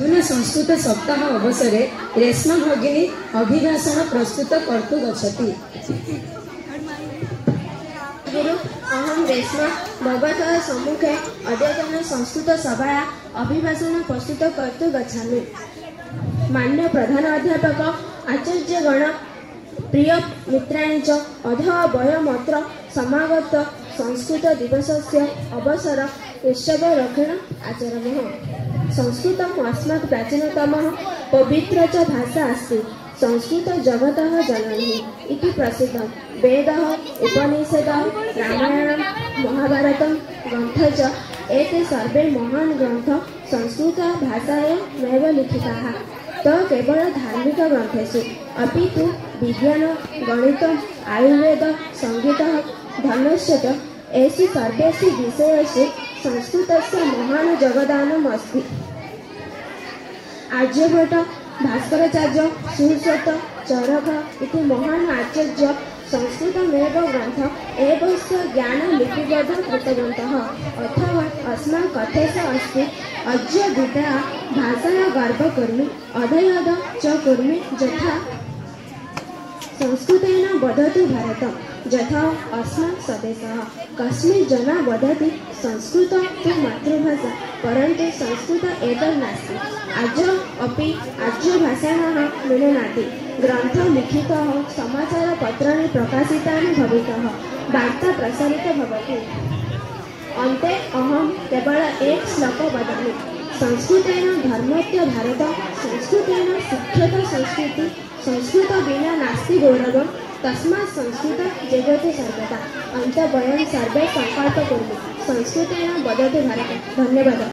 अधुना संस्कृत सप्ताह अवसरे रेश्मा भगिनी अभिभाषण प्रस्तुत कर्तुं गच्छति। गुरु अहम रेश्मा भगवतः सम्मुखे अद्यतन संस्कृत सभाया अभिभाषण प्रस्तुत कर्तुं गच्छामि। मान्य प्रधान अध्यापक आचार्यगण प्रिय मित्राणि च अधः वयमत्र समागत संस्कृत दिवसस्य अवसर उत्सवरूपेण आचरामः। संस्कृतम् अस्मात् प्राचीनतमः पवित्र च भाषा अस्ति। संस्कृत जगतः जननी इति प्रसिद्धं। वेदः उपनिषदः रामायणं महाभारतं ग्रन्थः च एते सर्वे महान् ग्रन्थाः संस्कृतभाषायामेव लिखिताः। त केवल धार्मिक ग्रन्थेषु अपि तु विज्ञान गणितम् आयुर्वेद संगीतः धर्मस्य च एषु सर्वेषु विषयेषु संस्कृतस्य महान् योगदानम् अस्ति। आर्यभट्ट भास्कराचार्य सुश्रुत चरक इति महान् आचार्य संस्कृतमेव ग्रन्थ एवस्य ज्ञानलिपिबद्धं कृतवन्तः। अथवा अस्माकं कथेषु अस्ति अद्य विद्या भाषया गर्व करोमि अधयद च कुर्मि यथा संस्कृतेन वदति भारतं यथा अस्माकं स्वदेशः। कस्मिन् जना वदति संस्कृत तु मातृभाषा परन्तु संस्कृत एतत् नास्ति। आज अपि आर्यभाषाणः मिलनाति। ग्रन्थः लिखितः समाचारपत्राणि प्रकाशितानि भवितः वार्ता प्रसारिता भवति। अन्ते अहं केवल एक श्लोक वदामि। संस्कृतेन धर्मस्य भारत संस्कृतेन शिक्षित संस्कृति संस्कृत विना नास्ति गौरवं तस्मात् संस्कृत जगति सर्वदा। अन्ते वयं सर्वे संकल्प कुर्मः संस्कृतेन वदतु भारतम्। धन्यवादः।